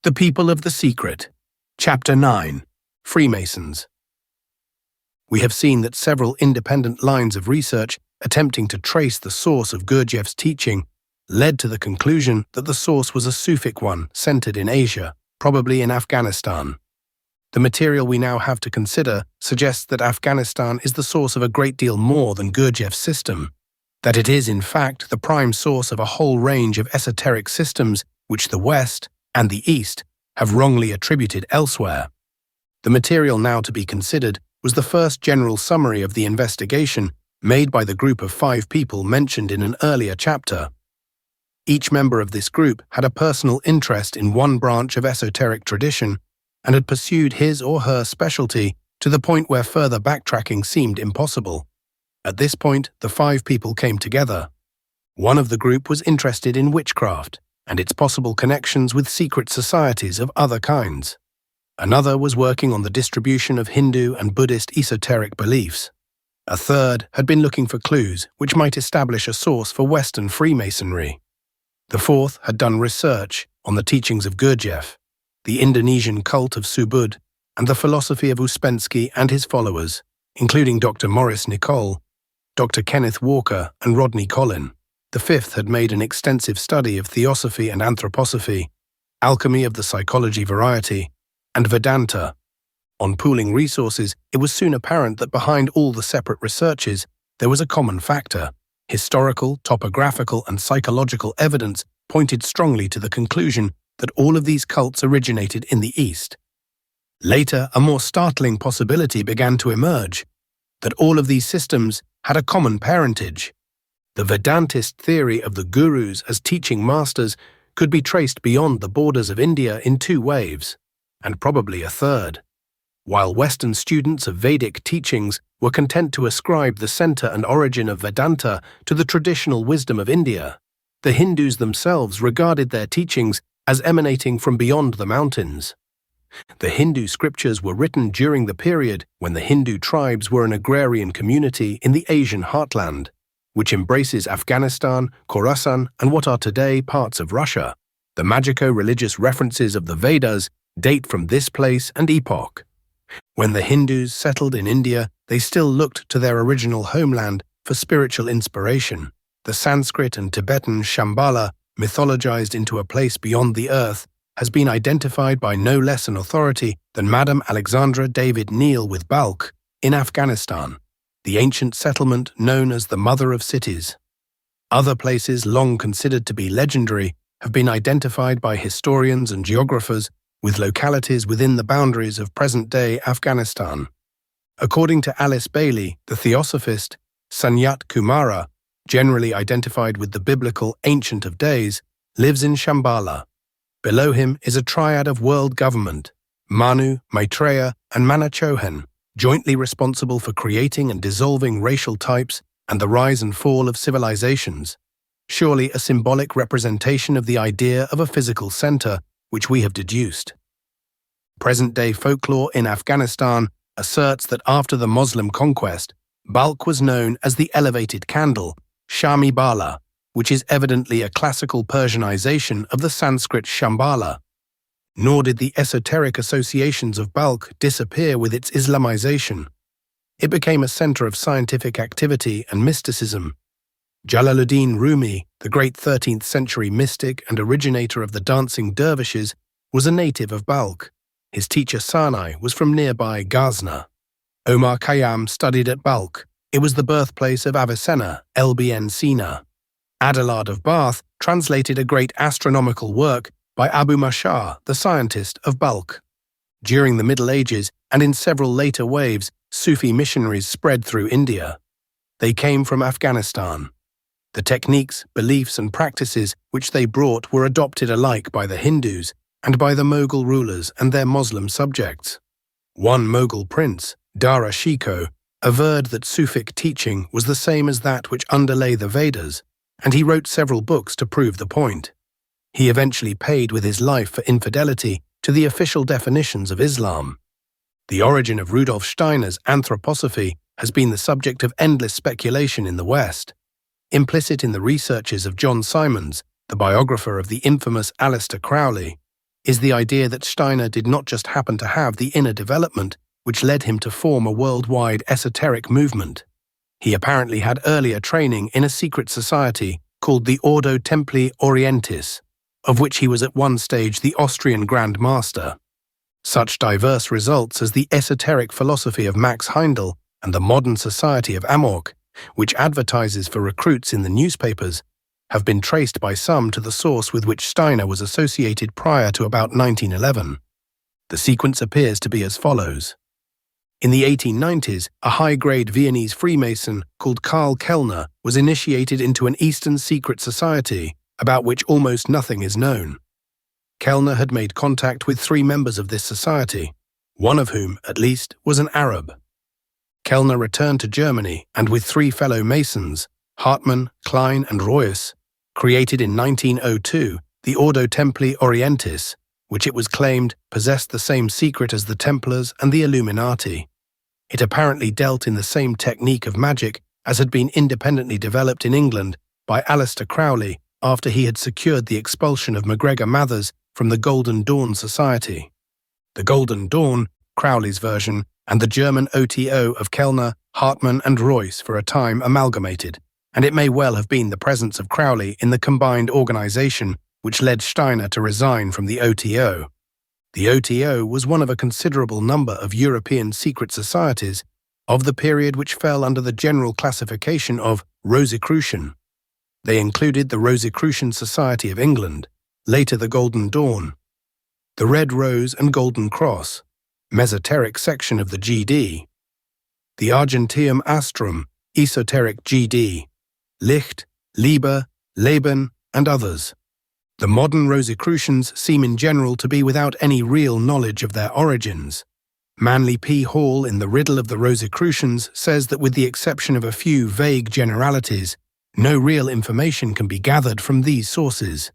The People of the Secret. Chapter 9. Freemasons. We have seen that several independent lines of research attempting to trace the source of Gurdjieff's teaching led to the conclusion that the source was a Sufic one centered in Asia, probably in Afghanistan. The material we now have to consider suggests that Afghanistan is the source of a great deal more than Gurdjieff's system, that it is in fact the prime source of a whole range of esoteric systems which the West and the East have wrongly attributed elsewhere. The material now to be considered was the first general summary of the investigation made by the group of 5 people mentioned in an earlier chapter. Each member of this group had a personal interest in one branch of esoteric tradition and had pursued his or her specialty to the point where further backtracking seemed impossible. At this point, the 5 people came together. One of the group was interested in witchcraft and its possible connections with secret societies of other kinds. Another was working on the distribution of Hindu and Buddhist esoteric beliefs. A third had been looking for clues which might establish a source for Western Freemasonry. The fourth had done research on the teachings of Gurdjieff, the Indonesian cult of Subud, and the philosophy of Ouspensky and his followers, including Dr. Maurice Nicoll, Dr. Kenneth Walker, and Rodney Collin. The fifth had made an extensive study of theosophy and anthroposophy, alchemy of the psychology variety, and Vedanta. On pooling resources, it was soon apparent that behind all the separate researches, there was a common factor. Historical, topographical, and psychological evidence pointed strongly to the conclusion that all of these cults originated in the East. Later, a more startling possibility began to emerge, that all of these systems had a common parentage. The Vedantist theory of the gurus as teaching masters could be traced beyond the borders of India in 2 waves, and probably a third. While Western students of Vedic teachings were content to ascribe the center and origin of Vedanta to the traditional wisdom of India, the Hindus themselves regarded their teachings as emanating from beyond the mountains. The Hindu scriptures were written during the period when the Hindu tribes were an agrarian community in the Asian heartland, which embraces Afghanistan, Khorasan, and what are today parts of Russia. The magico-religious references of the Vedas date from this place and epoch. When the Hindus settled in India, they still looked to their original homeland for spiritual inspiration. The Sanskrit and Tibetan Shambhala, mythologized into a place beyond the earth, has been identified by no less an authority than Madame Alexandra David Neal with Balkh in Afghanistan, the ancient settlement known as the Mother of Cities. Other places long considered to be legendary have been identified by historians and geographers with localities within the boundaries of present-day Afghanistan. According to Alice Bailey, the theosophist, Sanyat Kumara, generally identified with the biblical Ancient of Days, lives in Shambhala. Below him is a triad of world government, Manu, Maitreya, and Manachohen, jointly responsible for creating and dissolving racial types and the rise and fall of civilizations, surely a symbolic representation of the idea of a physical center, which we have deduced. Present-day folklore in Afghanistan asserts that after the Muslim conquest, Balkh was known as the elevated candle, Shami Bala, which is evidently a classical Persianization of the Sanskrit Shambhala. Nor did the esoteric associations of Balkh disappear with its Islamization. It became a center of scientific activity and mysticism. Jalaluddin Rumi, the great 13th century mystic and originator of the dancing dervishes, was a native of Balkh. His teacher Sanai was from nearby Ghazna. Omar Khayyam studied at Balkh. It was the birthplace of Avicenna, Ibn Sina. Adelard of Bath translated a great astronomical work by Abu Mashar, the scientist of Balkh. During the Middle Ages and in several later waves, Sufi missionaries spread through India. They came from Afghanistan. The techniques, beliefs, and practices which they brought were adopted alike by the Hindus and by the Mughal rulers and their Muslim subjects. One Mughal prince, Dara Shikoh, averred that Sufic teaching was the same as that which underlay the Vedas, and he wrote several books to prove the point. He eventually paid with his life for infidelity to the official definitions of Islam. The origin of Rudolf Steiner's anthroposophy has been the subject of endless speculation in the West. Implicit in the researches of John Simons, the biographer of the infamous Aleister Crowley, is the idea that Steiner did not just happen to have the inner development which led him to form a worldwide esoteric movement. He apparently had earlier training in a secret society called the Ordo Templi Orientis, of which he was at one stage the Austrian Grand Master. Such diverse results as the esoteric philosophy of Max Heindel and the modern society of Amorc, which advertises for recruits in the newspapers, have been traced by some to the source with which Steiner was associated prior to about 1911. The sequence appears to be as follows. In the 1890s, a high-grade Viennese Freemason called Karl Kellner was initiated into an Eastern secret society about which almost nothing is known. Kellner had made contact with 3 members of this society, one of whom, at least, was an Arab. Kellner returned to Germany and with 3 fellow Masons, Hartmann, Klein and Reuss, created in 1902 the Ordo Templi Orientis, which it was claimed possessed the same secret as the Templars and the Illuminati. It apparently dealt in the same technique of magic as had been independently developed in England by Aleister Crowley after he had secured the expulsion of MacGregor Mathers from the Golden Dawn Society. The Golden Dawn, Crowley's version, and the German OTO of Kellner, Hartmann and Reuss for a time amalgamated, and it may well have been the presence of Crowley in the combined organization which led Steiner to resign from the OTO. The OTO was one of a considerable number of European secret societies of the period which fell under the general classification of Rosicrucian. They included the Rosicrucian Society of England, later the Golden Dawn, the Red Rose and Golden Cross, Mesoteric section of the GD, the Argenteum Astrum, Esoteric GD, Licht, Liebe, Leben, and others. The modern Rosicrucians seem in general to be without any real knowledge of their origins. Manly P. Hall in The Riddle of the Rosicrucians says that with the exception of a few vague generalities, no real information can be gathered from these sources.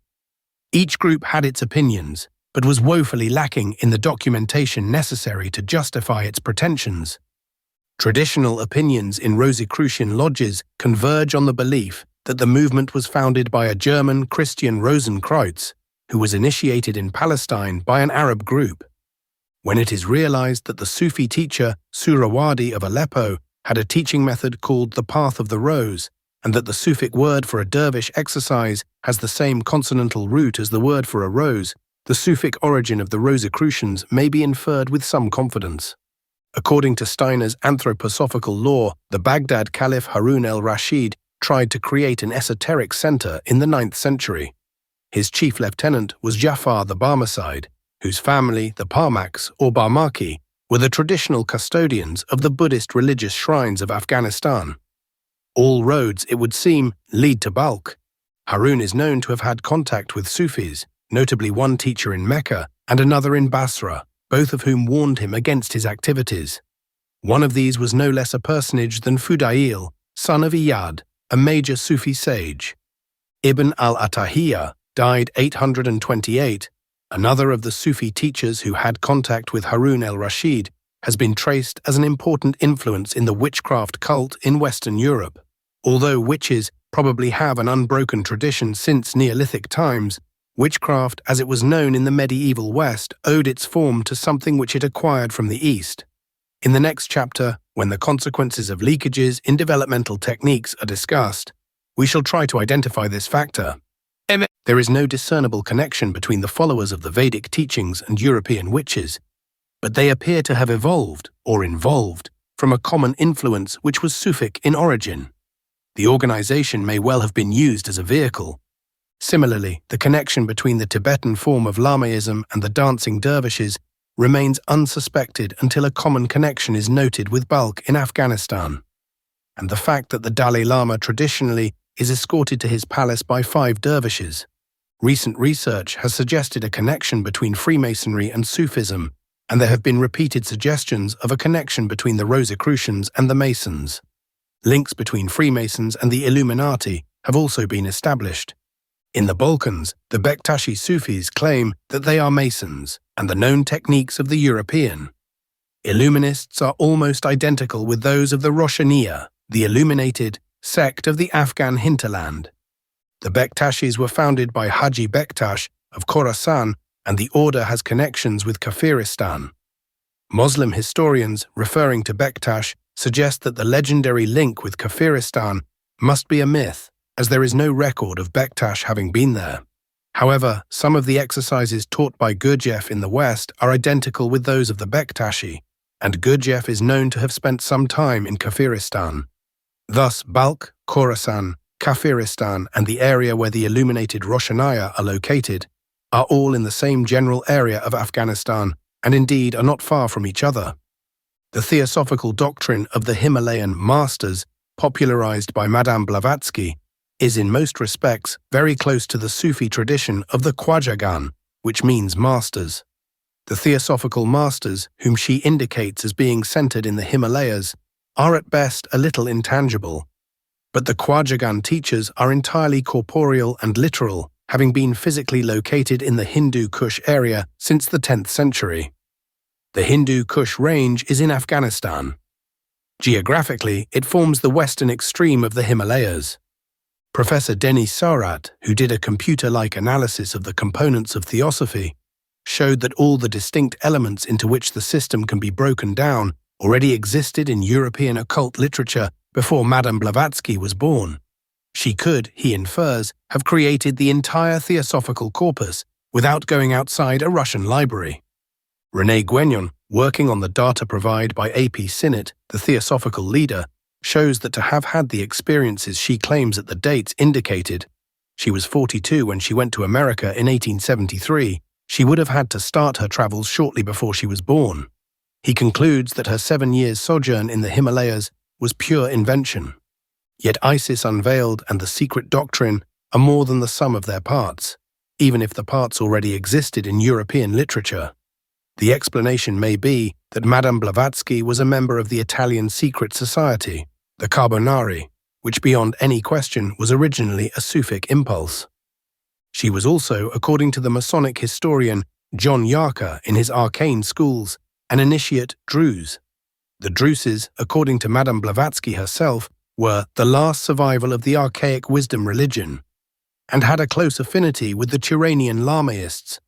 Each group had its opinions, but was woefully lacking in the documentation necessary to justify its pretensions. Traditional opinions in Rosicrucian lodges converge on the belief that the movement was founded by a German Christian Rosenkreuz, who was initiated in Palestine by an Arab group. When it is realized that the Sufi teacher Surawadi of Aleppo had a teaching method called the Path of the Rose, and that the Sufic word for a dervish exercise has the same consonantal root as the word for a rose, the Sufic origin of the Rosicrucians may be inferred with some confidence. According to Steiner's anthroposophical law, the Baghdad Caliph Harun al-Rashid tried to create an esoteric center in the 9th century. His chief lieutenant was Jafar the Barmecide, whose family, the Parmaks or Barmaki, were the traditional custodians of the Buddhist religious shrines of Afghanistan. All roads, it would seem, lead to Balkh. Harun is known to have had contact with Sufis, notably one teacher in Mecca and another in Basra, both of whom warned him against his activities. One of these was no less a personage than Fudayl, son of Iyad, a major Sufi sage. Ibn al-Atahiyya died 828. Another of the Sufi teachers who had contact with Harun al-Rashid has been traced as an important influence in the witchcraft cult in Western Europe. Although witches probably have an unbroken tradition since Neolithic times, witchcraft, as it was known in the medieval West, owed its form to something which it acquired from the East. In the next chapter, when the consequences of leakages in developmental techniques are discussed, we shall try to identify this factor. There is no discernible connection between the followers of the Vedic teachings and European witches, but they appear to have evolved, or involved, from a common influence which was Sufic in origin. The organization may well have been used as a vehicle. Similarly, the connection between the Tibetan form of Lamaism and the dancing dervishes remains unsuspected until a common connection is noted with Balkh in Afghanistan. And the fact that the Dalai Lama traditionally is escorted to his palace by 5 dervishes. Recent research has suggested a connection between Freemasonry and Sufism, and there have been repeated suggestions of a connection between the Rosicrucians and the Masons. Links between Freemasons and the Illuminati have also been established. In the Balkans, the Bektashi Sufis claim that they are Masons and the known techniques of the European. Illuminists are almost identical with those of the Roshaniya, the illuminated sect of the Afghan hinterland. The Bektashis were founded by Haji Bektash of Khorasan and the order has connections with Kafiristan. Muslim historians, referring to Bektash, suggest that the legendary link with Kafiristan must be a myth, as there is no record of Bektash having been there. However, some of the exercises taught by Gurdjieff in the West are identical with those of the Bektashi, and Gurdjieff is known to have spent some time in Kafiristan. Thus, Balkh, Khorasan, Kafiristan, and the area where the illuminated Roshanaya are located are all in the same general area of Afghanistan, and indeed are not far from each other. The theosophical doctrine of the Himalayan masters, popularized by Madame Blavatsky, is in most respects very close to the Sufi tradition of the Khwajagan, which means masters. The theosophical masters, whom she indicates as being centered in the Himalayas, are at best a little intangible. But the Khwajagan teachers are entirely corporeal and literal, having been physically located in the Hindu Kush area since the 10th century. The Hindu Kush range is in Afghanistan. Geographically, it forms the western extreme of the Himalayas. Professor Denis Saurat, who did a computer-like analysis of the components of theosophy, showed that all the distinct elements into which the system can be broken down already existed in European occult literature before Madame Blavatsky was born. She could, he infers, have created the entire theosophical corpus without going outside a Russian library. René Guénon, working on the data provided by A.P. Sinnett, the theosophical leader, shows that to have had the experiences she claims at the dates indicated, she was 42 when she went to America in 1873, she would have had to start her travels shortly before she was born. He concludes that her 7 years' sojourn in the Himalayas was pure invention. Yet Isis Unveiled and the Secret Doctrine are more than the sum of their parts, even if the parts already existed in European literature. The explanation may be that Madame Blavatsky was a member of the Italian secret society, the Carbonari, which beyond any question was originally a Sufic impulse. She was also, according to the Masonic historian John Yarker in his Arcane Schools, an initiate Druze. The Druzes, according to Madame Blavatsky herself, were the last survival of the archaic wisdom religion, and had a close affinity with the Turanian Lamaists.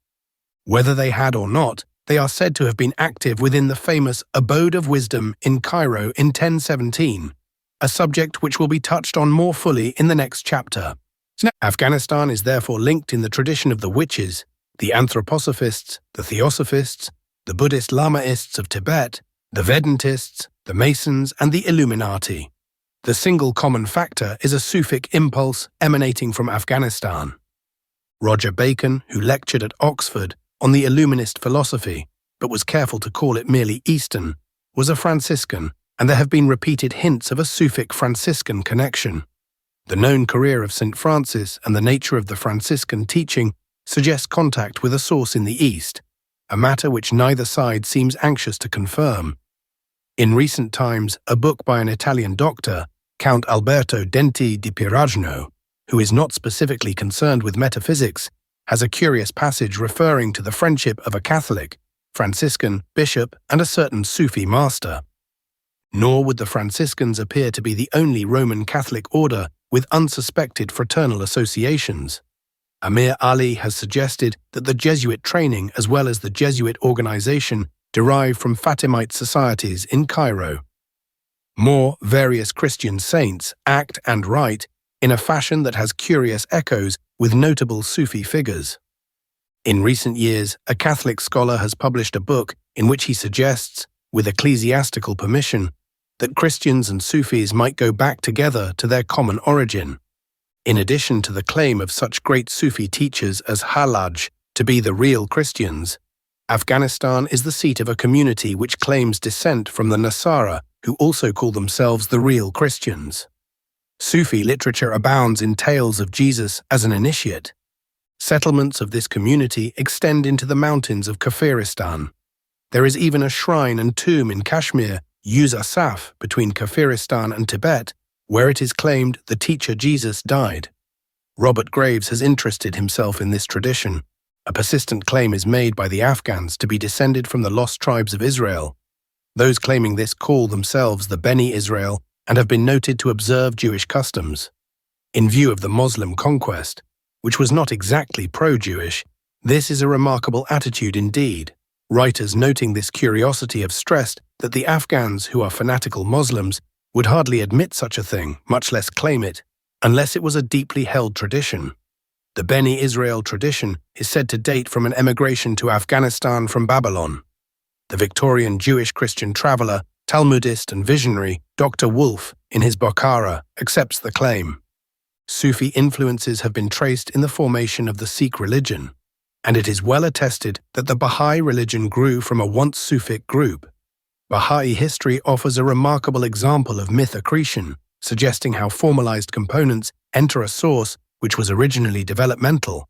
Whether they had or not, they are said to have been active within the famous Abode of Wisdom in Cairo in 1017, a subject which will be touched on more fully in the next chapter. Afghanistan is therefore linked in the tradition of the witches, the anthroposophists, the theosophists, the Buddhist Lamaists of Tibet, the Vedantists, the Masons, and the Illuminati. The single common factor is a Sufic impulse emanating from Afghanistan. Roger Bacon, who lectured at Oxford on the Illuminist philosophy, but was careful to call it merely Eastern, was a Franciscan, and there have been repeated hints of a Sufic Franciscan connection. The known career of St. Francis and the nature of the Franciscan teaching suggest contact with a source in the East, a matter which neither side seems anxious to confirm. In recent times, a book by an Italian doctor, Count Alberto Denti di Piragno, who is not specifically concerned with metaphysics, has a curious passage referring to the friendship of a Catholic, Franciscan, bishop, and a certain Sufi master. Nor would the Franciscans appear to be the only Roman Catholic order with unsuspected fraternal associations. Amir Ali has suggested that the Jesuit training as well as the Jesuit organization derive from Fatimite societies in Cairo. More various Christian saints act and write in a fashion that has curious echoes with notable Sufi figures. In recent years, a Catholic scholar has published a book in which he suggests, with ecclesiastical permission, that Christians and Sufis might go back together to their common origin. In addition to the claim of such great Sufi teachers as Hallaj to be the real Christians, Afghanistan is the seat of a community which claims descent from the Nasara, who also call themselves the real Christians. Sufi literature abounds in tales of Jesus as an initiate. Settlements of this community extend into the mountains of Kafiristan. There is even a shrine and tomb in Kashmir, Uz Asaf, between Kafiristan and Tibet, where it is claimed the teacher Jesus died. Robert Graves has interested himself in this tradition. A persistent claim is made by the Afghans to be descended from the lost tribes of Israel. Those claiming this call themselves the Beni Israel and have been noted to observe Jewish customs. In view of the Muslim conquest, which was not exactly pro-Jewish, This is a remarkable attitude indeed. Writers noting this curiosity have stressed that the Afghans, who are fanatical Muslims, would hardly admit such a thing, much less claim it, unless it was a deeply held tradition. The Beni Israel tradition is said to date from an emigration to Afghanistan from Babylon. The Victorian Jewish-Christian traveller, Talmudist and visionary Dr. Wolf, in his Bokhara, accepts the claim. Sufi influences have been traced in the formation of the Sikh religion, and it is well attested that the Baha'i religion grew from a once Sufic group. Baha'i history offers a remarkable example of myth accretion, suggesting how formalized components enter a source which was originally developmental.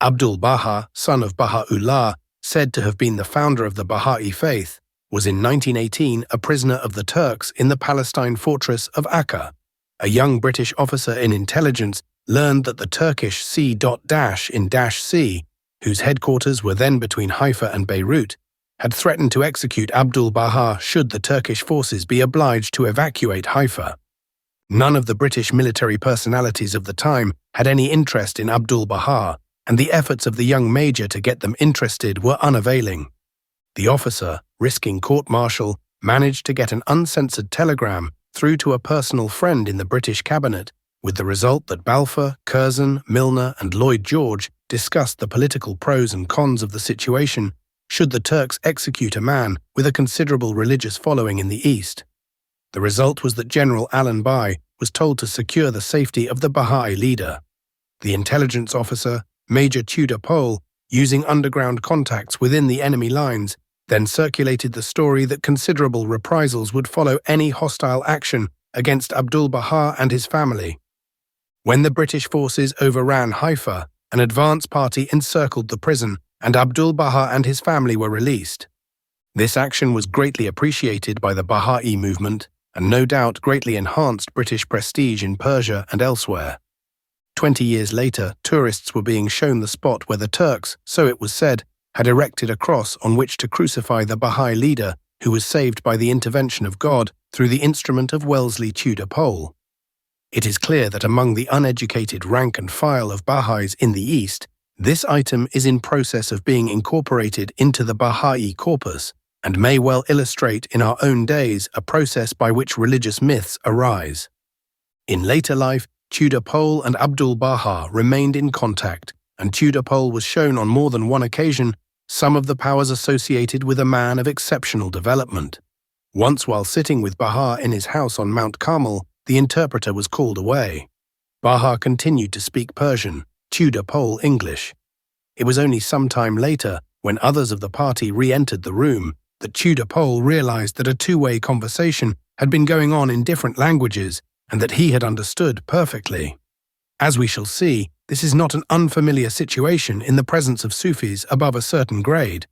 Abdul-Baha, son of Baha'u'llah, said to have been the founder of the Baha'i faith, was in 1918 a prisoner of the Turks in the Palestine fortress of Akka. A young British officer in intelligence learned that the Turkish C.C, whose headquarters were then between Haifa and Beirut, had threatened to execute Abdul-Baha should the Turkish forces be obliged to evacuate Haifa. None of the British military personalities of the time had any interest in Abdul-Baha, and the efforts of the young major to get them interested were unavailing. The officer, risking court-martial, managed to get an uncensored telegram through to a personal friend in the British cabinet, with the result that Balfour, Curzon, Milner and Lloyd George discussed the political pros and cons of the situation should the Turks execute a man with a considerable religious following in the East. The result was that General Alan Bye was told to secure the safety of the Baha'i leader. The intelligence officer, Major Tudor Pole, using underground contacts within the enemy lines, then circulated the story that considerable reprisals would follow any hostile action against Abdul-Baha and his family. When the British forces overran Haifa, an advance party encircled the prison, and Abdul-Baha and his family were released. This action was greatly appreciated by the Baha'i movement, and no doubt greatly enhanced British prestige in Persia and elsewhere. 20 years later, tourists were being shown the spot where the Turks, so it was said, had erected a cross on which to crucify the Baha'i leader who was saved by the intervention of God through the instrument of Wellesley Tudor Pole. It is clear that among the uneducated rank and file of Baha'is in the East, this item is in process of being incorporated into the Baha'i corpus, and may well illustrate in our own days a process by which religious myths arise. In later life, Tudor Pole and Abdul-Baha remained in contact, and Tudor Pole was shown on more than one occasion some of the powers associated with a man of exceptional development. Once while sitting with Baha in his house on Mount Carmel, the interpreter was called away. Baha continued to speak Persian, Tudor Pole English. It was only some time later, when others of the party re-entered the room, that Tudor Pole realized that a two-way conversation had been going on in different languages and that he had understood perfectly. As we shall see, this is not an unfamiliar situation in the presence of Sufis above a certain grade.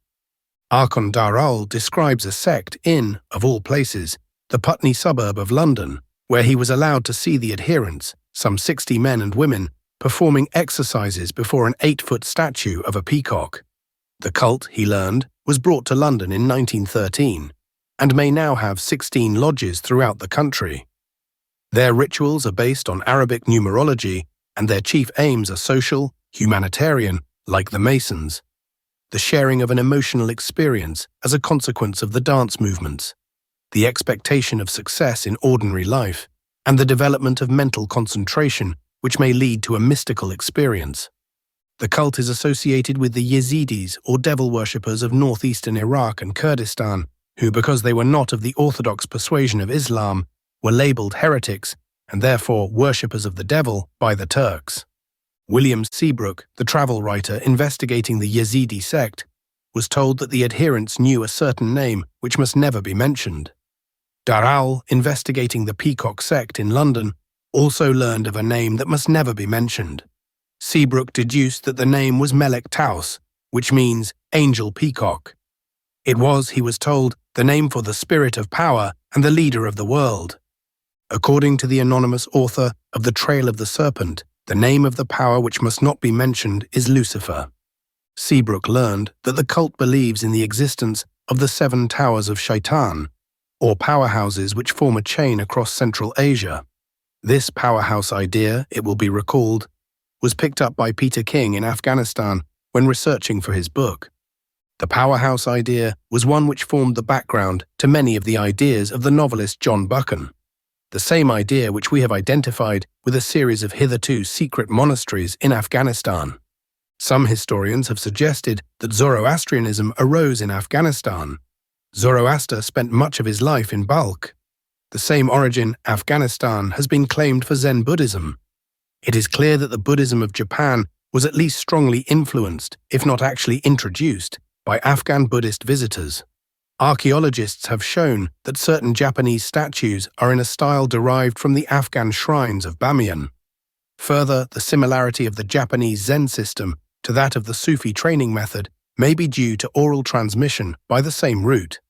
Arkon Darul describes a sect in, of all places, the Putney suburb of London, where he was allowed to see the adherents, some 60 men and women, performing exercises before an 8-foot statue of a peacock. The cult, he learned, was brought to London in 1913, and may now have 16 lodges throughout the country. Their rituals are based on Arabic numerology, and their chief aims are social, humanitarian, like the Masons. The sharing of an emotional experience as a consequence of the dance movements, the expectation of success in ordinary life, and the development of mental concentration, which may lead to a mystical experience. The cult is associated with the Yazidis, or devil worshippers of northeastern Iraq and Kurdistan, who, because they were not of the orthodox persuasion of Islam, were labeled heretics and therefore worshippers of the devil by the Turks. William Seabrook, the travel writer investigating the Yazidi sect, was told that the adherents knew a certain name which must never be mentioned. Darul, investigating the Peacock sect in London, also learned of a name that must never be mentioned. Seabrook deduced that the name was Melek Taus, which means angel peacock. It was, he was told, the name for the spirit of power and the leader of the world. According to the anonymous author of The Trail of the Serpent, the name of the power which must not be mentioned is Lucifer. Seabrook learned that the cult believes in the existence of the 7 towers of Shaitan, or powerhouses which form a chain across Central Asia. This powerhouse idea, it will be recalled, was picked up by Peter King in Afghanistan when researching for his book. The powerhouse idea was one which formed the background to many of the ideas of the novelist John Buchan, the same idea which we have identified with a series of hitherto secret monasteries in Afghanistan. Some historians have suggested that Zoroastrianism arose in Afghanistan. Zoroaster spent much of his life in Balkh. The same origin, Afghanistan, has been claimed for Zen Buddhism. It is clear that the Buddhism of Japan was at least strongly influenced, if not actually introduced, by Afghan Buddhist visitors. Archaeologists have shown that certain Japanese statues are in a style derived from the Afghan shrines of Bamiyan. Further, the similarity of the Japanese Zen system to that of the Sufi training method may be due to oral transmission by the same route.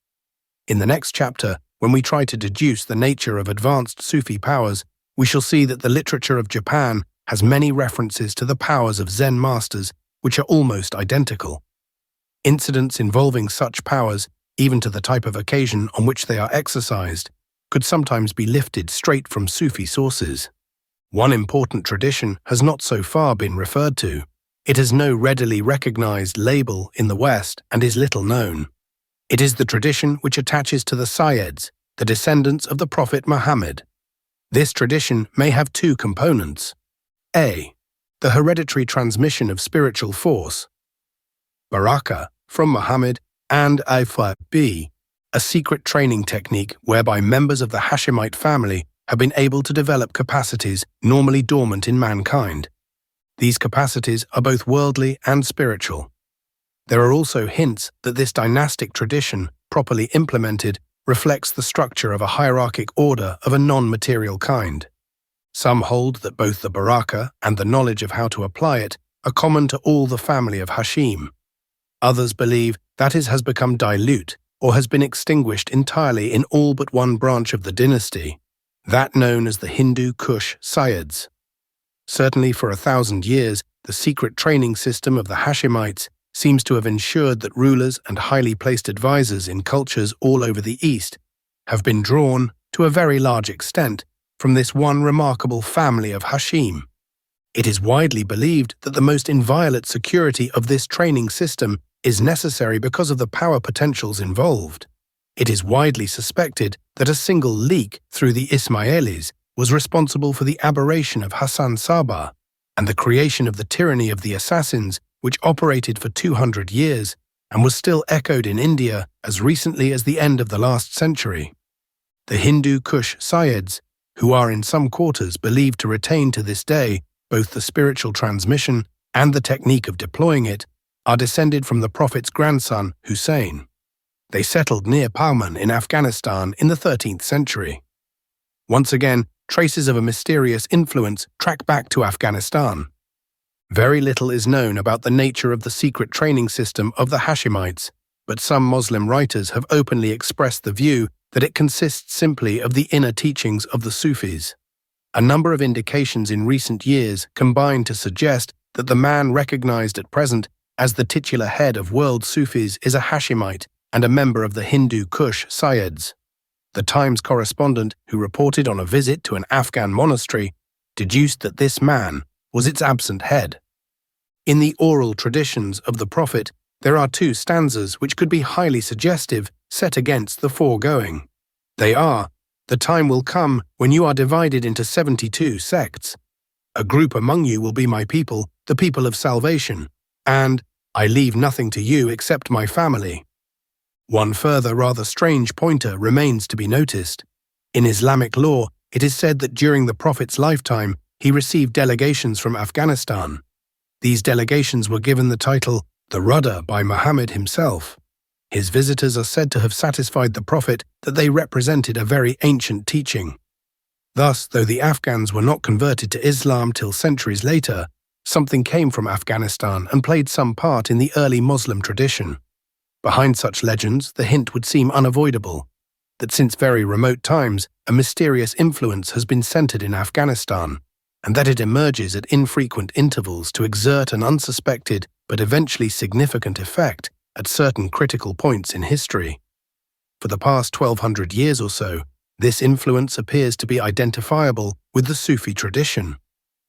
In the next chapter, when we try to deduce the nature of advanced Sufi powers, we shall see that the literature of Japan has many references to the powers of Zen masters which are almost identical. Incidents involving such powers, even to the type of occasion on which they are exercised, could sometimes be lifted straight from Sufi sources. One important tradition has not so far been referred to. It has no readily recognized label in the West and is little known. It is the tradition which attaches to the Sayyids, the descendants of the Prophet Muhammad. This tradition may have two components. A. The hereditary transmission of spiritual force, Baraka, from Muhammad, and Aifa. B. A secret training technique whereby members of the Hashemite family have been able to develop capacities normally dormant in mankind. These capacities are both worldly and spiritual. There are also hints that this dynastic tradition, properly implemented, reflects the structure of a hierarchic order of a non-material kind. Some hold that both the Baraka and the knowledge of how to apply it are common to all the family of Hashim. Others believe that it has become dilute or has been extinguished entirely in all but one branch of the dynasty, that known as the Hindu Kush Sayyids. Certainly for 1,000 years, the secret training system of the Hashemites seems to have ensured that rulers and highly placed advisors in cultures all over the East have been drawn, to a very large extent, from this one remarkable family of Hashim. It is widely believed that the most inviolate security of this training system is necessary because of the power potentials involved. It is widely suspected that a single leak through the Ismailis was responsible for the aberration of Hassan Sabah and the creation of the tyranny of the assassins, which operated for 200 years and was still echoed in India as recently as the end of the last century. The Hindu Kush Sayyids, who are in some quarters believed to retain to this day both the spiritual transmission and the technique of deploying it, are descended from the Prophet's grandson, Hussein. They settled near Palman in Afghanistan in the 13th century. Once again, traces of a mysterious influence track back to Afghanistan. Very little is known about the nature of the secret training system of the Hashemites, but some Muslim writers have openly expressed the view that it consists simply of the inner teachings of the Sufis. A number of indications in recent years combine to suggest that the man recognized at present as the titular head of world Sufis is a Hashemite and a member of the Hindu Kush Sayyids. The Times correspondent who reported on a visit to an Afghan monastery deduced that this man was its absent head. In the oral traditions of the Prophet, there are two stanzas which could be highly suggestive set against the foregoing. They are, "The time will come when you are divided into 72 sects. A group among you will be my people, the people of salvation, and I leave nothing to you except my family." One further rather strange pointer remains to be noticed. In Islamic law, it is said that during the Prophet's lifetime, he received delegations from Afghanistan. These delegations were given the title, the Rudder, by Muhammad himself. His visitors are said to have satisfied the Prophet that they represented a very ancient teaching. Thus, though the Afghans were not converted to Islam till centuries later, something came from Afghanistan and played some part in the early Muslim tradition. Behind such legends, the hint would seem unavoidable, that since very remote times, a mysterious influence has been centered in Afghanistan, and that it emerges at infrequent intervals to exert an unsuspected but eventually significant effect at certain critical points in history. For the past 1,200 years or so, this influence appears to be identifiable with the Sufi tradition,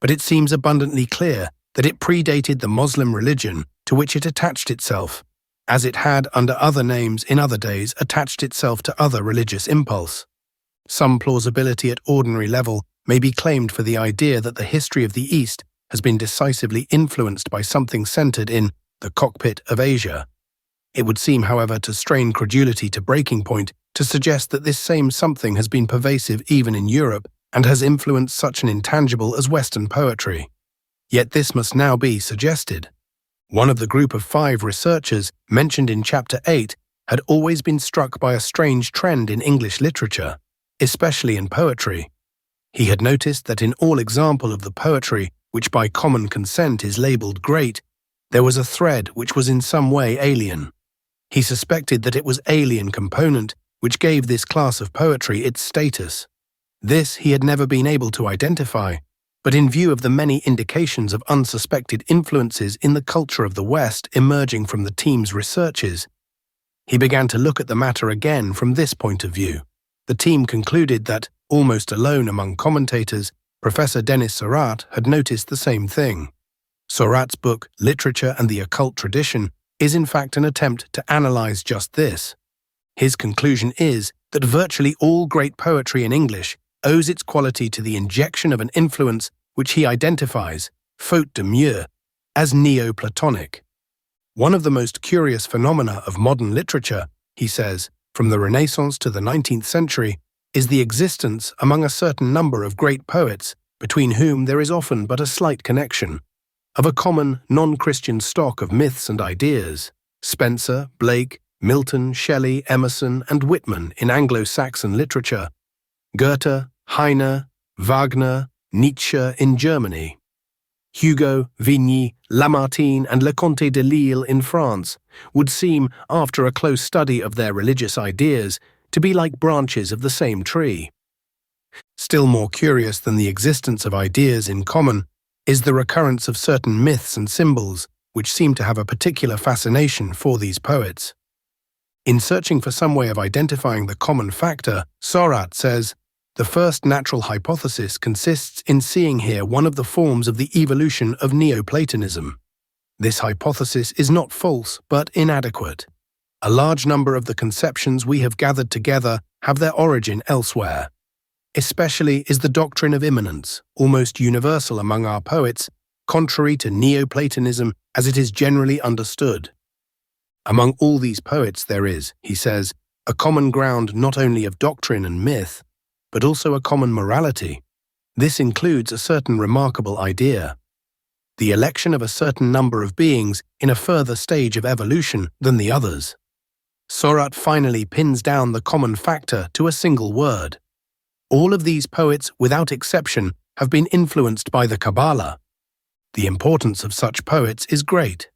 but it seems abundantly clear that it predated the Muslim religion to which it attached itself, as it had, under other names in other days, attached itself to other religious impulse. Some plausibility at ordinary level may be claimed for the idea that the history of the East has been decisively influenced by something centered in the cockpit of Asia. It would seem, however, to strain credulity to breaking point to suggest that this same something has been pervasive even in Europe and has influenced such an intangible as Western poetry. Yet this must now be suggested. One of the group of 5 researchers mentioned in Chapter 8 had always been struck by a strange trend in English literature, especially in poetry. He had noticed that in all example of the poetry which by common consent is labelled great, there was a thread which was in some way alien. He suspected that it was alien component which gave this class of poetry its status. This he had never been able to identify, but in view of the many indications of unsuspected influences in the culture of the West emerging from the team's researches, he began to look at the matter again from this point of view. The team concluded that, almost alone among commentators, Professor Denis Seurat had noticed the same thing. Seurat's book, Literature and the Occult Tradition, is in fact an attempt to analyze just this. His conclusion is that virtually all great poetry in English owes its quality to the injection of an influence which he identifies, faute de mieux, as Neoplatonic. One of the most curious phenomena of modern literature, he says, from the Renaissance to the 19th century, is the existence among a certain number of great poets, between whom there is often but a slight connection, of a common non-Christian stock of myths and ideas. Spenser, Blake, Milton, Shelley, Emerson, and Whitman in Anglo-Saxon literature, Goethe, Heine, Wagner, Nietzsche in Germany, Hugo, Vigny, Lamartine, and Leconte de Lisle in France would seem, after a close study of their religious ideas, to be like branches of the same tree. Still more curious than the existence of ideas in common is the recurrence of certain myths and symbols which seem to have a particular fascination for these poets. In searching for some way of identifying the common factor, Seurat says, "The first natural hypothesis consists in seeing here one of the forms of the evolution of Neoplatonism. This hypothesis is not false, but inadequate. A large number of the conceptions we have gathered together have their origin elsewhere. Especially is the doctrine of immanence, almost universal among our poets, contrary to Neoplatonism as it is generally understood. Among all these poets there is, he says, a common ground not only of doctrine and myth, but also a common morality. This includes a certain remarkable idea: the election of a certain number of beings in a further stage of evolution than the others." Seurat finally pins down the common factor to a single word. All of these poets, without exception, have been influenced by the Kabbalah. The importance of such poets is great.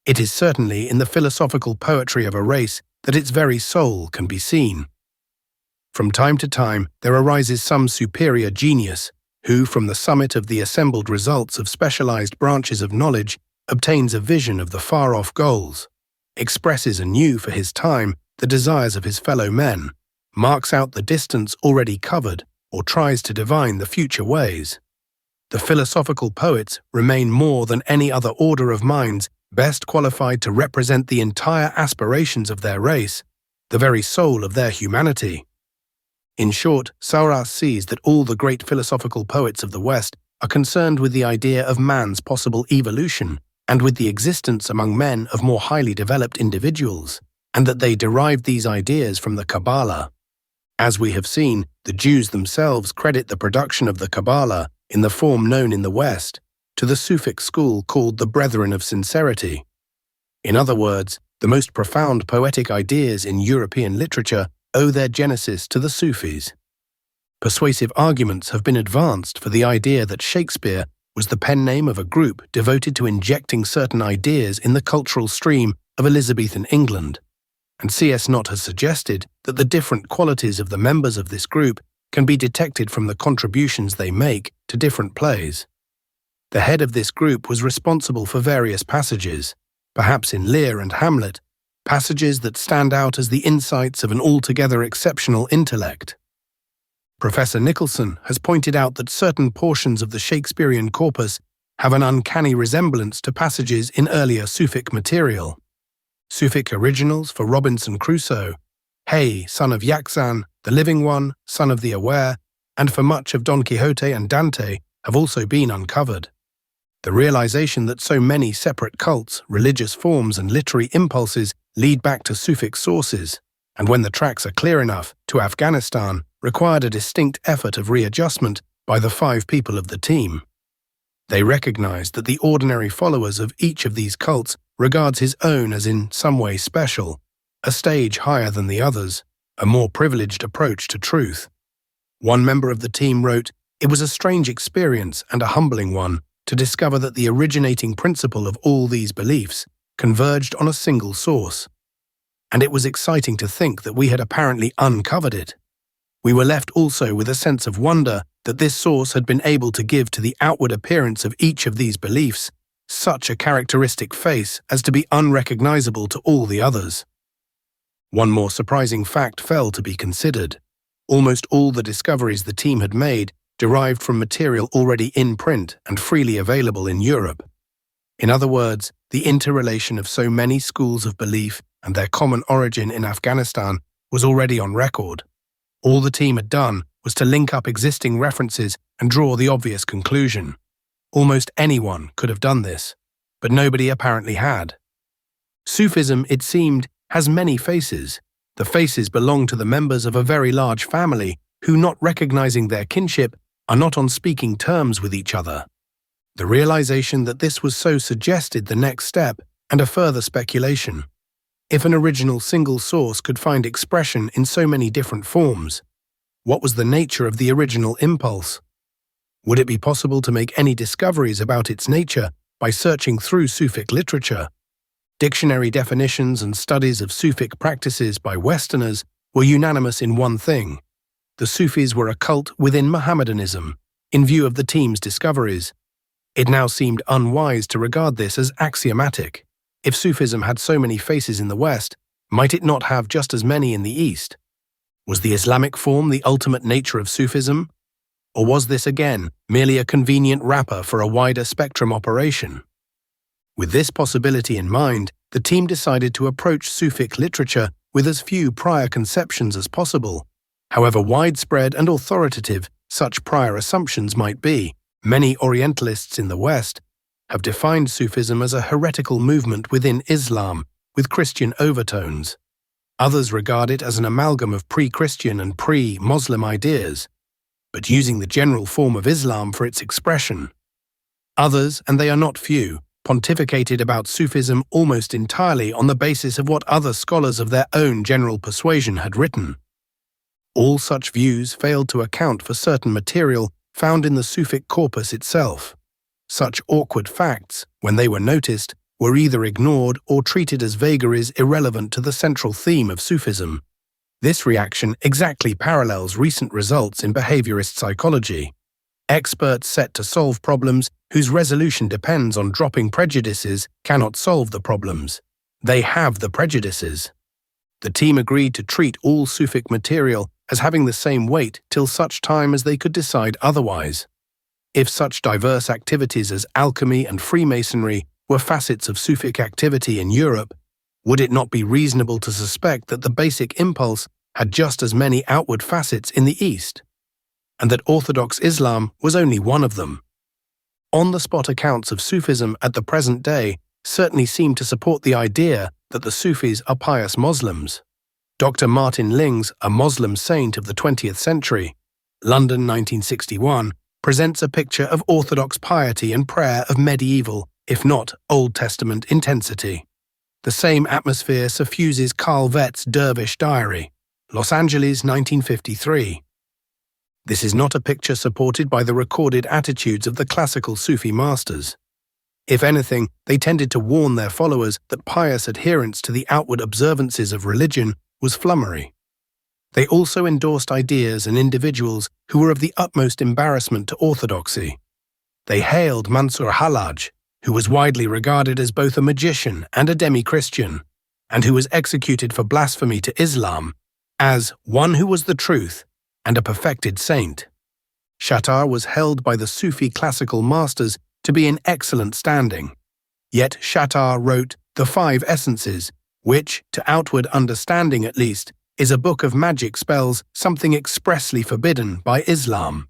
It is certainly in the philosophical poetry of a race that its very soul can be seen. From time to time, there arises some superior genius who, from the summit of the assembled results of specialized branches of knowledge, obtains a vision of the far-off goals, expresses anew for his time the desires of his fellow men, marks out the distance already covered, or tries to divine the future ways. The philosophical poets remain more than any other order of minds best qualified to represent the entire aspirations of their race, the very soul of their humanity. In short, Seurat sees that all the great philosophical poets of the West are concerned with the idea of man's possible evolution and with the existence among men of more highly developed individuals, and that they derived these ideas from the Kabbalah. As we have seen, the Jews themselves credit the production of the Kabbalah, in the form known in the West, to the Sufic school called the Brethren of Sincerity. In other words, the most profound poetic ideas in European literature owe their genesis to the Sufis. Persuasive arguments have been advanced for the idea that Shakespeare was the pen name of a group devoted to injecting certain ideas in the cultural stream of Elizabethan England, and C.S. Knott has suggested that the different qualities of the members of this group can be detected from the contributions they make to different plays. The head of this group was responsible for various passages, perhaps in Lear and Hamlet, passages that stand out as the insights of an altogether exceptional intellect. Professor Nicholson has pointed out that certain portions of the Shakespearean corpus have an uncanny resemblance to passages in earlier Sufic material. Sufic originals for Robinson Crusoe, Hey, son of Yaxan, the living one, son of the aware, and for much of Don Quixote and Dante have also been uncovered. The realization that so many separate cults, religious forms, and literary impulses lead back to Sufic sources, and when the tracks are clear enough, to Afghanistan, required a distinct effort of readjustment by the 5 people of the team. They recognized that the ordinary followers of each of these cults regards his own as in some way special, a stage higher than the others, a more privileged approach to truth. One member of the team wrote, "It was a strange experience and a humbling one to discover that the originating principle of all these beliefs converged on a single source. And it was exciting to think that we had apparently uncovered it. We were left also with a sense of wonder that this source had been able to give to the outward appearance of each of these beliefs such a characteristic face as to be unrecognizable to all the others." One more surprising fact fell to be considered. Almost all the discoveries the team had made derived from material already in print and freely available in Europe. In other words, the interrelation of so many schools of belief and their common origin in Afghanistan was already on record. All the team had done was to link up existing references and draw the obvious conclusion. Almost anyone could have done this, but nobody apparently had. Sufism, it seemed, has many faces. The faces belong to the members of a very large family who, not recognizing their kinship, are not on speaking terms with each other. The realization that this was so suggested the next step and a further speculation. If an original single source could find expression in so many different forms, what was the nature of the original impulse? Would it be possible to make any discoveries about its nature by searching through Sufic literature? Dictionary definitions and studies of Sufic practices by Westerners were unanimous in one thing. The Sufis were a cult within Mohammedanism, in view of the team's discoveries. It now seemed unwise to regard this as axiomatic. If Sufism had so many faces in the West, might it not have just as many in the East? Was the Islamic form the ultimate nature of Sufism? Or was this again merely a convenient wrapper for a wider spectrum operation? With this possibility in mind, the team decided to approach Sufic literature with as few prior conceptions as possible. However widespread and authoritative such prior assumptions might be, many Orientalists in the West have defined Sufism as a heretical movement within Islam with Christian overtones. Others regard it as an amalgam of pre-Christian and pre-Muslim ideas, but using the general form of Islam for its expression. Others, and they are not few, pontificated about Sufism almost entirely on the basis of what other scholars of their own general persuasion had written. All such views failed to account for certain material found in the Sufic corpus itself. Such awkward facts, when they were noticed, were either ignored or treated as vagaries irrelevant to the central theme of Sufism. This reaction exactly parallels recent results in behaviorist psychology. Experts set to solve problems whose resolution depends on dropping prejudices cannot solve the problems. They have the prejudices. The team agreed to treat all Sufic material as having the same weight till such time as they could decide otherwise. If such diverse activities as alchemy and Freemasonry were facets of Sufic activity in Europe, would it not be reasonable to suspect that the basic impulse had just as many outward facets in the East, and that Orthodox Islam was only one of them? On-the-spot accounts of Sufism at the present day certainly seem to support the idea that the Sufis are pious Muslims. Dr. Martin Lings, a Muslim saint of the 20th century, London 1961, presents a picture of Orthodox piety and prayer of medieval, if not Old Testament, intensity. The same atmosphere suffuses Carl Vett's Dervish Diary, Los Angeles 1953. This is not a picture supported by the recorded attitudes of the classical Sufi masters. If anything, they tended to warn their followers that pious adherence to the outward observances of religion was flummery. They also endorsed ideas and individuals who were of the utmost embarrassment to orthodoxy. They hailed Mansur Hallaj, who was widely regarded as both a magician and a demi-Christian, and who was executed for blasphemy to Islam, as one who was the truth and a perfected saint. Shatar was held by the Sufi classical masters to be in excellent standing. Yet Shatar wrote The Five Essences, which, to outward understanding at least, is a book of magic spells, something expressly forbidden by Islam.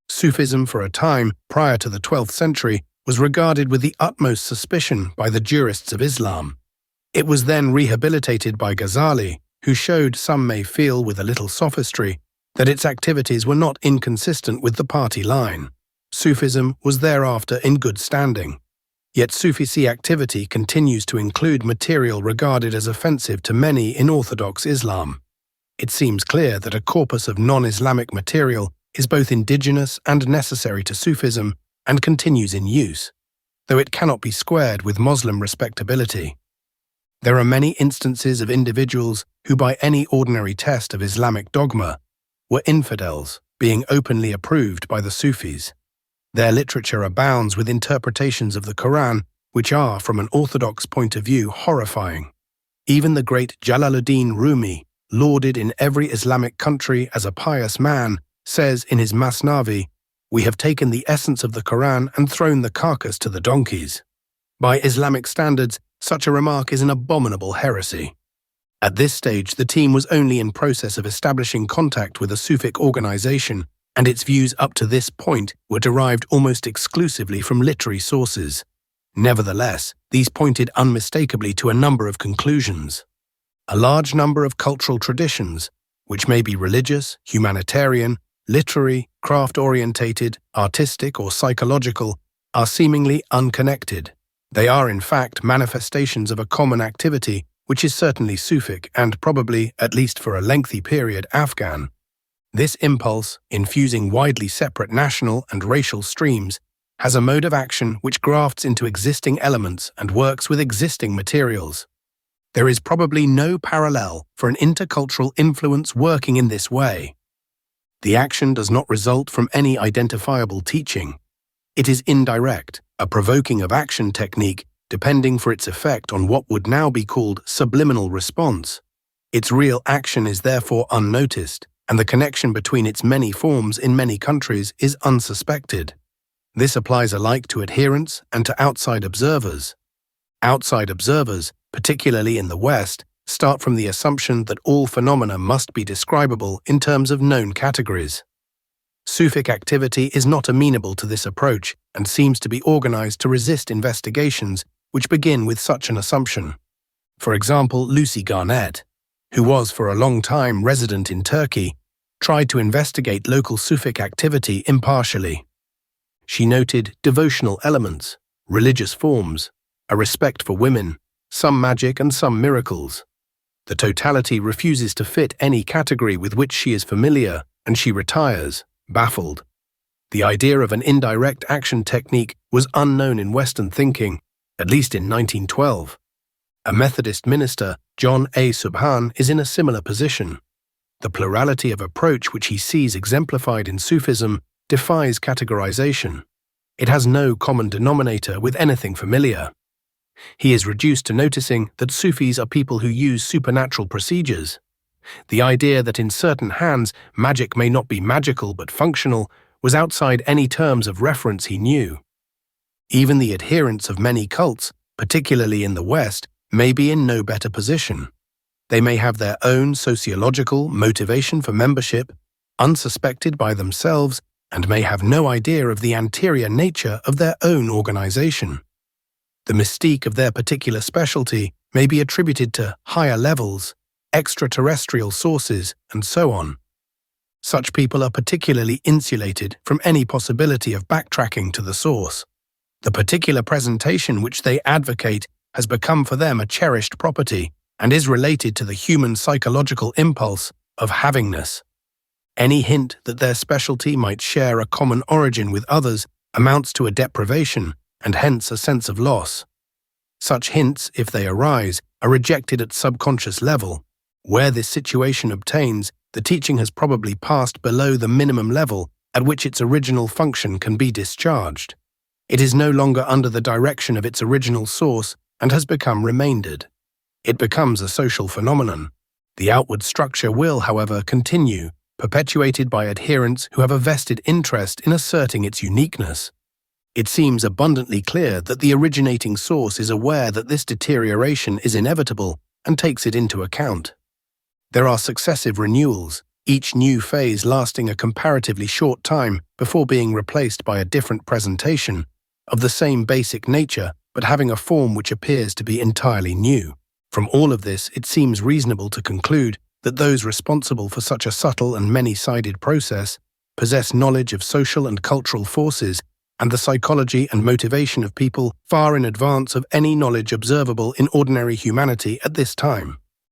Sufism for a time, prior to the 12th century, was regarded with the utmost suspicion by the jurists of Islam. It was then rehabilitated by Ghazali, who showed, some may feel with a little sophistry, that its activities were not inconsistent with the party line. Sufism was thereafter in good standing. Yet Sufi activity continues to include material regarded as offensive to many in Orthodox Islam. It seems clear that a corpus of non-Islamic material is both indigenous and necessary to Sufism and continues in use, though it cannot be squared with Muslim respectability. There are many instances of individuals who, by any ordinary test of Islamic dogma, were infidels, being openly approved by the Sufis. Their literature abounds with interpretations of the Quran which are, from an orthodox point of view, horrifying. Even the great Jalaluddin Rumi, lauded in every Islamic country as a pious man, says in his Masnavi, "We have taken the essence of the Quran and thrown the carcass to the donkeys." By Islamic standards, such a remark is an abominable heresy. At this stage, the team was only in process of establishing contact with a Sufic organization, and its views up to this point were derived almost exclusively from literary sources. Nevertheless, these pointed unmistakably to a number of conclusions. A large number of cultural traditions, which may be religious, humanitarian, literary, craft-orientated, artistic, or psychological, are seemingly unconnected. They are, in fact, manifestations of a common activity which is certainly Sufic and probably, at least for a lengthy period, Afghan. This impulse, infusing widely separate national and racial streams, has a mode of action which grafts into existing elements and works with existing materials. There is probably no parallel for an intercultural influence working in this way. The action does not result from any identifiable teaching. It is indirect, a provoking of action technique depending for its effect on what would now be called subliminal response. Its real action is therefore unnoticed, and the connection between its many forms in many countries is unsuspected. This applies alike to adherents and to outside observers. Outside observers, particularly in the West, start from the assumption that all phenomena must be describable in terms of known categories. Sufic activity is not amenable to this approach and seems to be organized to resist investigations which begin with such an assumption. For example, Lucy Garnett, who was for a long time resident in Turkey, tried to investigate local Sufic activity impartially. She noted devotional elements, religious forms, a respect for women, some magic and some miracles. The totality refuses to fit any category with which she is familiar, and she retires, baffled. The idea of an indirect action technique was unknown in Western thinking, at least in 1912. A Methodist minister, John A. Subhan, is in a similar position. The plurality of approach which he sees exemplified in Sufism defies categorization. It has no common denominator with anything familiar. He is reduced to noticing that Sufis are people who use supernatural procedures. The idea that in certain hands magic may not be magical but functional was outside any terms of reference he knew. Even the adherents of many cults, particularly in the West, may be in no better position. They may have their own sociological motivation for membership, unsuspected by themselves, and may have no idea of the anterior nature of their own organization. The mystique of their particular specialty may be attributed to higher levels, extraterrestrial sources, and so on. Such people are particularly insulated from any possibility of backtracking to the source. The particular presentation which they advocate has become for them a cherished property and is related to the human psychological impulse of havingness. Any hint that their specialty might share a common origin with others amounts to a deprivation and hence a sense of loss. Such hints, if they arise, are rejected at subconscious level. Where this situation obtains, the teaching has probably passed below the minimum level at which its original function can be discharged. It is no longer under the direction of its original source and has become remaindered. It becomes a social phenomenon. The outward structure will, however, continue, perpetuated by adherents who have a vested interest in asserting its uniqueness. It seems abundantly clear that the originating source is aware that this deterioration is inevitable and takes it into account. There are successive renewals, each new phase lasting a comparatively short time before being replaced by a different presentation, of the same basic nature but having a form which appears to be entirely new. From all of this, it seems reasonable to conclude that those responsible for such a subtle and many-sided process possess knowledge of social and cultural forces and the psychology and motivation of people far in advance of any knowledge observable in ordinary humanity at this time.